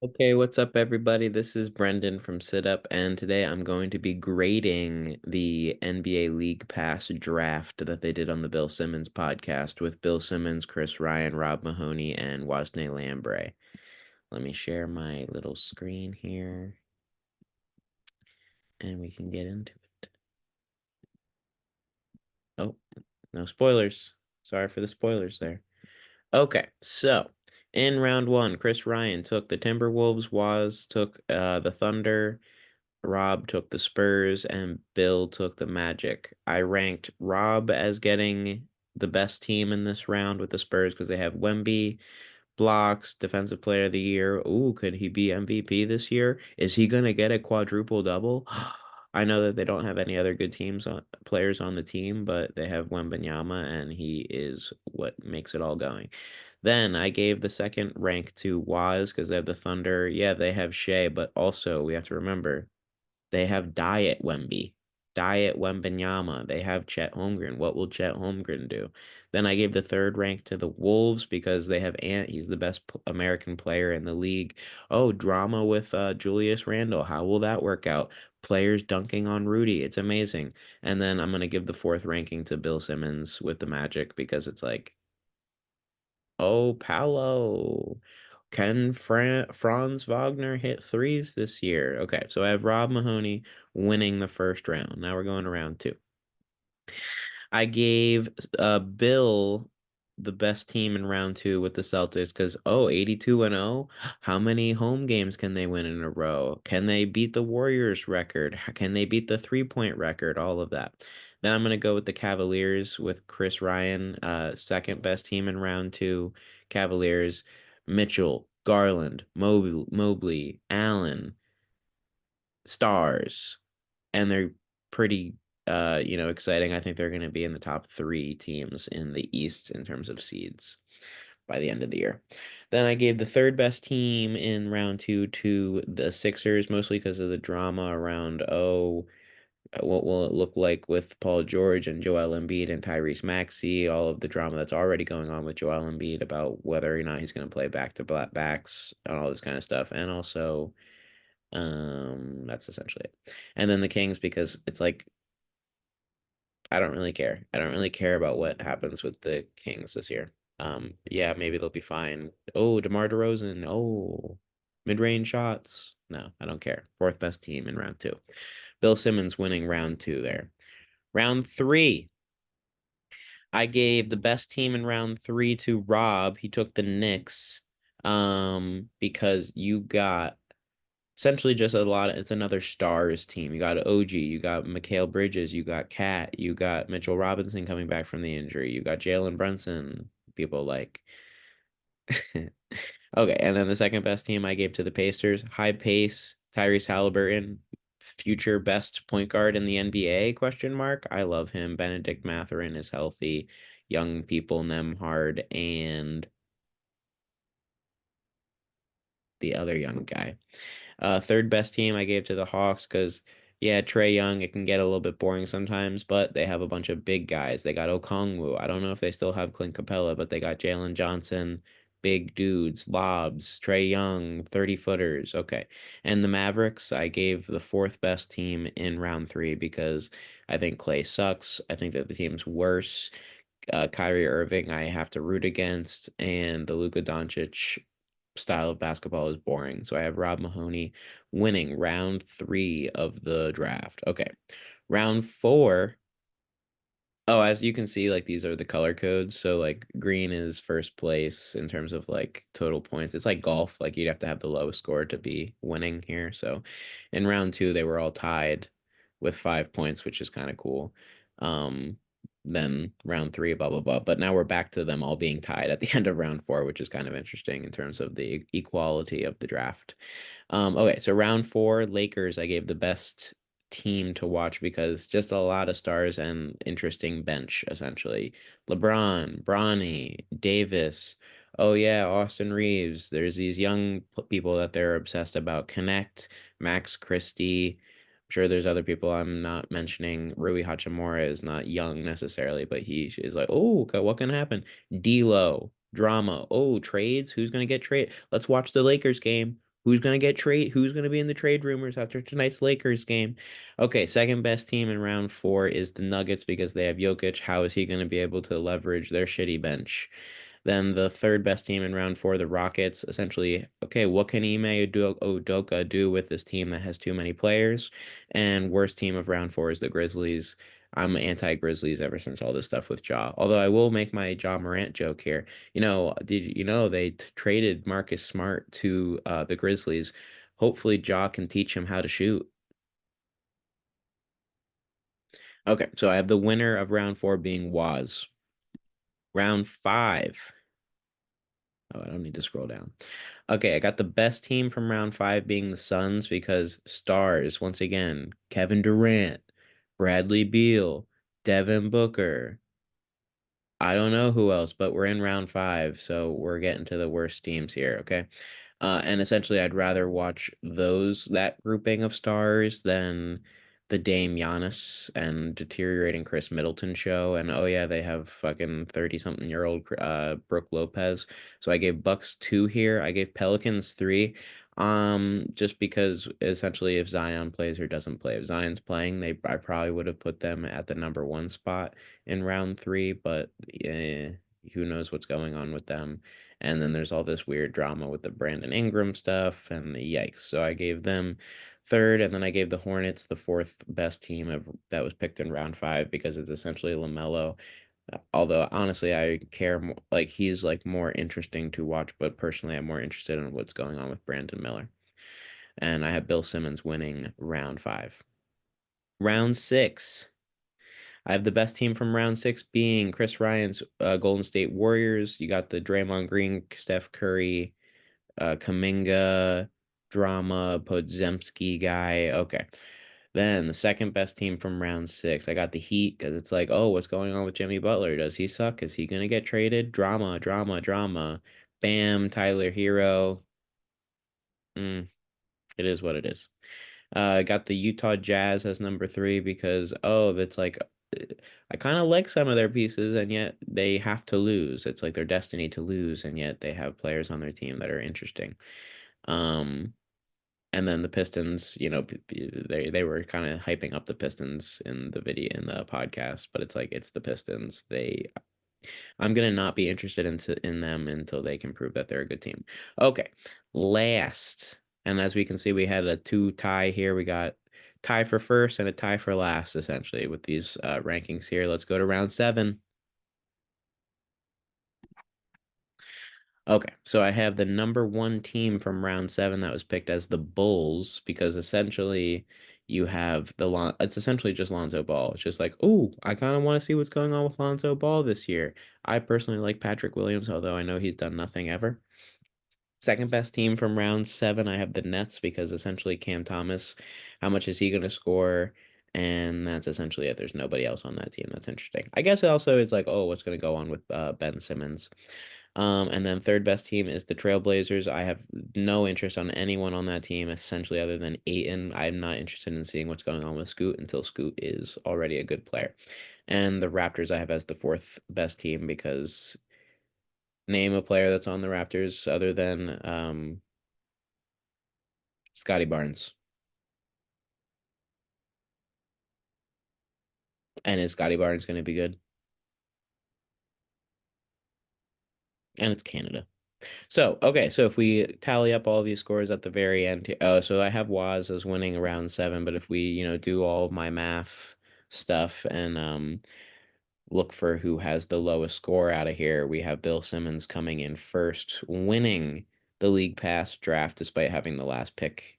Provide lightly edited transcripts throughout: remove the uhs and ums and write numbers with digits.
Okay, what's up, everybody? This is Brendan from SitUp, and today I'm going to be grading the NBA League Pass draft that they did on the Bill Simmons podcast with Bill Simmons, Chris Ryan, Rob Mahoney, and Wasney Lambre. Let me share my little screen here, and we can get into it. Oh, no spoilers. Sorry for the spoilers there. Okay, so in round one, Chris Ryan took the Timberwolves, Waz took the Thunder. Rob took the Spurs and Bill took the Magic. I ranked Rob as getting the best team in this round with the Spurs because they have Wemby, blocks, Defensive Player of the Year. Ooh, could he be MVP this year? Is he gonna get a quadruple double? I know that they don't have any other good players on the team, but they have Wembanyama, and he is what makes it all going. Then I gave the second rank to Waz because they have the Thunder. Yeah, they have Shea, but also we have to remember they have Diet Wemby, Diet Wembanyama. They have Chet Holmgren. What will Chet Holmgren do? Then I gave the third rank to the Wolves because they have Ant. He's the best American player in the league. Oh, drama with Julius Randle. How will that work out? Players dunking on Rudy. It's amazing. And then I'm gonna give the fourth ranking to Bill Simmons with the Magic because it's like, oh, Paolo. Can Franz Wagner hit threes this year? Okay, so I have Rob Mahoney winning the first round. Now we're going to round two. I gave Bill the best team in round two with the Celtics because, oh, 82 and 0. How many home games can they win in a row? Can they beat the Warriors record? Can they beat the 3-point record? All of that. Then I'm going to go with the Cavaliers with Chris Ryan, second best team in round two. Cavaliers, Mitchell, Garland, Mobley, Allen, stars, and they're pretty exciting. I think they're going to be in the top three teams in the East in terms of seeds by the end of the year. Then I gave the third best team in round two to the Sixers, mostly because of the drama around, what will it look like with Paul George and Joel Embiid and Tyrese Maxey, all of the drama that's already going on with Joel Embiid about whether or not he's going to play back to backs and all this kind of stuff. And also, that's essentially it. And then the Kings because it's like I don't really care. I don't really care about what happens with the Kings this year. Yeah, maybe they'll be fine. Oh, DeMar DeRozan. Oh, mid-range shots. No, I don't care. Fourth best team in round two. Bill Simmons winning round two there. Round three, I gave the best team in round three to Rob. He took the Knicks. Because you got essentially just it's another stars team. You got OG, you got Mikal Bridges, you got Cat, you got Mitchell Robinson coming back from the injury, you got Jalen Brunson. People like okay, and then the second best team I gave to the Pacers, high pace, Tyrese Halliburton, future best point guard in the NBA, question mark. I love him. Benedict Mathurin is healthy. Young people, Nemhard, and the other young guy. Third best team I gave to the Hawks because, yeah, Trae Young, it can get a little bit boring sometimes, but they have a bunch of big guys. They got Okongwu. I don't know if they still have Clint Capella, but they got Jalen Johnson, big dudes, lobs, Trae Young, 30 footers. Okay. And the Mavericks, I gave the fourth best team in round three because I think Clay sucks. I think that the team's worse. Kyrie Irving, I have to root against, and the Luka Doncic style of basketball is boring. So I have Rob Mahoney winning round three of the draft. Okay. Round four. Oh, as you can see, like these are the color codes. So like green is first place in terms of like total points. It's like golf. Like you'd have to have the lowest score to be winning here. So in round two, they were all tied with 5 points, which is kind of cool. Um, then round three, blah blah blah. But now we're back to them all being tied at the end of round four, which is kind of interesting in terms of the equality of the draft. Okay, so round four, Lakers, I gave the best team to watch because just a lot of stars and interesting bench, essentially. LeBron, Bronny, Davis. Oh yeah, Austin Reeves. There's these young people that they're obsessed about. Connect, Max Christie. I'm sure there's other people I'm not mentioning. Rui Hachimura is not young necessarily, but he is like, oh, okay, what can happen? D'Lo, drama. Oh, trades. Who's gonna get traded? Let's watch the Lakers game. Who's gonna be in the trade rumors after tonight's Lakers game? Okay, second best team in round four is the Nuggets because they have Jokic. How is he gonna be able to leverage their shitty bench? Then the third best team in round four, the Rockets. Essentially, okay, what can Udoka do with this team that has too many players? And worst team of round four is the Grizzlies. I'm anti-Grizzlies ever since all this stuff with Ja. Although I will make my Ja Morant joke here. Did you know they traded Marcus Smart to the Grizzlies? Hopefully, Ja can teach him how to shoot. Okay, so I have the winner of round four being Waz. Round five. Oh, I don't need to scroll down. Okay, I got the best team from round five being the Suns because stars, once again, Kevin Durant, Bradley Beal, Devin Booker. I don't know who else, but we're in round five, so we're getting to the worst teams here, okay? And essentially, I'd rather watch that grouping of stars than the Dame Giannis and deteriorating Chris Middleton show. And oh yeah, they have fucking 30-something-year-old Brooke Lopez. So I gave Bucks two here. I gave Pelicans three. Just because essentially if Zion plays or doesn't play, if Zion's playing, I probably would have put them at the number one spot in round three, but who knows what's going on with them. And then there's all this weird drama with the Brandon Ingram stuff and yikes. So I gave them third, and then I gave the Hornets the fourth best team that was picked in round five because it's essentially LaMelo. Although honestly, I care more, like he's like more interesting to watch, but personally, I'm more interested in what's going on with Brandon Miller. And I have Bill Simmons winning round five. Round six. I have the best team from round six being Chris Ryan's Golden State Warriors. You got the Draymond Green, Steph Curry, Kaminga, drama, Podzemski guy. Okay. Then the second best team from round six, I got the Heat because it's like, oh, what's going on with Jimmy Butler? Does he suck? Is he gonna get traded? Drama, drama, drama. Bam, Tyler Hero. Mm, it is what it is. I got the Utah Jazz as number three because that's like I kind of like some of their pieces and yet they have to lose. It's like their destiny to lose and yet they have players on their team that are interesting. Um, and then the Pistons, they were kind of hyping up the Pistons in the video in the podcast, but it's like it's the Pistons. I'm gonna not be interested in them until they can prove that they're a good team. Okay, last, and as we can see, we had a two tie here. We got tie for first and a tie for last, essentially, with these rankings here. Let's go to round seven. Okay, so I have the number one team from round seven that was picked as the Bulls because essentially you have it's essentially just Lonzo Ball. It's just like, oh, I kind of want to see what's going on with Lonzo Ball this year. I personally like Patrick Williams, although I know he's done nothing ever. Second best team from round seven, I have the Nets because essentially Cam Thomas, how much is he going to score? And that's essentially it. There's nobody else on that team that's interesting. I guess also it's like, oh, what's going to go on with Ben Simmons? And then third best team is the Trailblazers. I have no interest on anyone on that team, essentially, other than Aiton. I'm not interested in seeing what's going on with Scoot until Scoot is already a good player. And the Raptors I have as the fourth best team because name a player that's on the Raptors other than Scotty Barnes. And is Scotty Barnes going to be good? And it's Canada. So, okay, so if we tally up all these scores at the very end, so I have Waz as winning around seven, but if we, do all my math stuff and look for who has the lowest score out of here, we have Bill Simmons coming in first, winning the League Pass draft despite having the last pick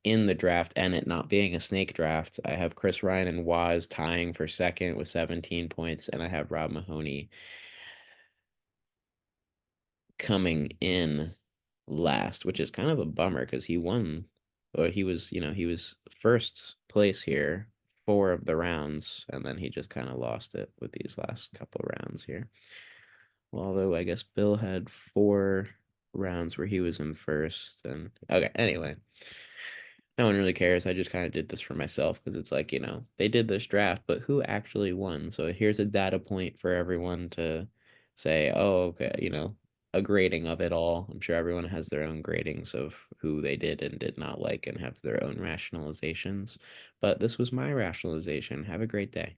in the draft and it not being a snake draft. I have Chris Ryan and Waz tying for second with 17 points, and I have Rob Mahoney coming in last, which is kind of a bummer because he won, or he was first place here, four of the rounds, and then he just kind of lost it with these last couple rounds here. Well, although I guess Bill had four rounds where he was in first, and okay, anyway, no one really cares. I just kind of did this for myself because it's like, they did this draft, but who actually won? So here's a data point for everyone to say, oh, okay, a grading of it all. I'm sure everyone has their own gradings of who they did and did not like and have their own rationalizations. But this was my rationalization. Have a great day.